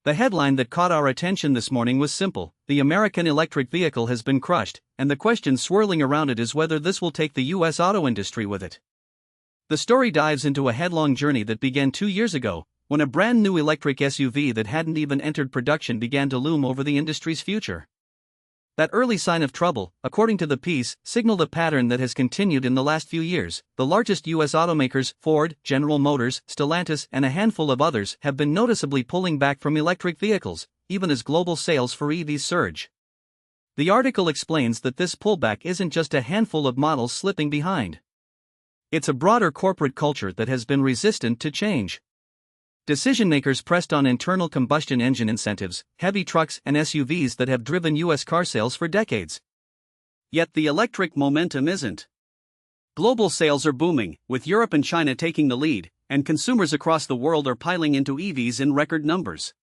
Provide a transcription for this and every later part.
The headline that caught our attention this morning was simple: the American electric vehicle has been crushed, and the question swirling around it is whether this will take the US auto industry with it. The story dives into a headlong journey that began 2 years ago, when a brand new electric SUV that hadn't even entered production began to loom over the industry's future. That early sign of trouble, according to the piece, signaled a pattern that has continued in the last few years. The largest U.S. automakers, Ford, General Motors, Stellantis, and a handful of others, have been noticeably pulling back from electric vehicles, even as global sales for EVs surge. The article explains that this pullback isn't just a handful of models slipping behind. It's a broader corporate culture that has been resistant to change. Decision-makers pressed on internal combustion engine incentives, heavy trucks and SUVs that have driven U.S. car sales for decades. Yet the electric momentum isn't. Global sales are booming, with Europe and China taking the lead, and consumers across the world are piling into EVs in record numbers.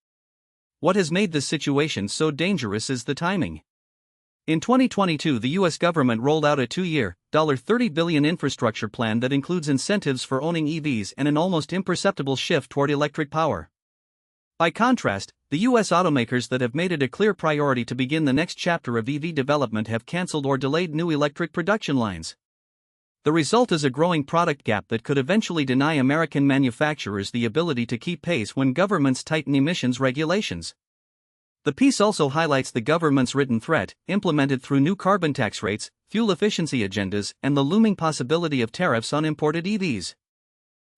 What has made this situation so dangerous is the timing. In 2022, the U.S. government rolled out a 2-year, $30 billion infrastructure plan that includes incentives for owning EVs and an almost imperceptible shift toward electric power. By contrast, the U.S. automakers that have made it a clear priority to begin the next chapter of EV development have canceled or delayed new electric production lines. The result is a growing product gap that could eventually deny American manufacturers the ability to keep pace when governments tighten emissions regulations. The piece also highlights the government's written threat, implemented through new carbon tax rates, fuel efficiency agendas, and the looming possibility of tariffs on imported EVs.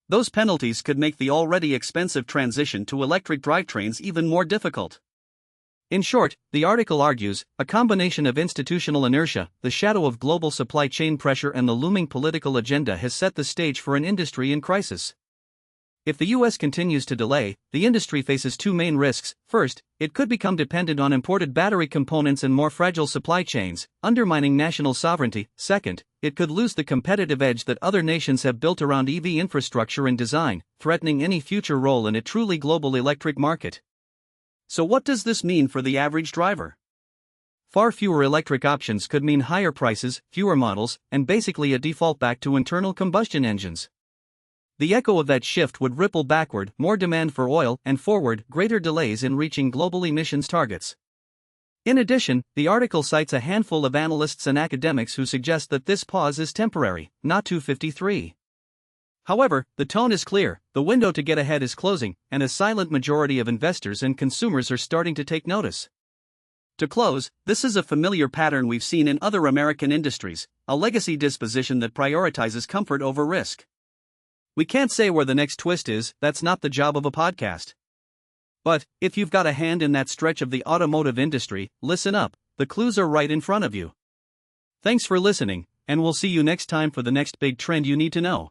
Those penalties could make the already expensive transition to electric drivetrains even more difficult. In short, the article argues, a combination of institutional inertia, the shadow of global supply chain pressure, and the looming political agenda has set the stage for an industry in crisis. If the U.S. continues to delay, the industry faces two main risks. First, it could become dependent on imported battery components and more fragile supply chains, undermining national sovereignty. Second, it could lose the competitive edge that other nations have built around EV infrastructure and design, threatening any future role in a truly global electric market. So what does this mean for the average driver? Far fewer electric options could mean higher prices, fewer models, and basically a default back to internal combustion engines. The echo of that shift would ripple backward, more demand for oil, and forward, greater delays in reaching global emissions targets. In addition, the article cites a handful of analysts and academics who suggest that this pause is temporary, not 253. However, the tone is clear: the window to get ahead is closing, and a silent majority of investors and consumers are starting to take notice. To close, this is a familiar pattern we've seen in other American industries, a legacy disposition that prioritizes comfort over risk. We can't say where the next twist is, that's not the job of a podcast. But, if you've got a hand in that stretch of the automotive industry, listen up, the clues are right in front of you. Thanks for listening, and we'll see you next time for the next big trend you need to know.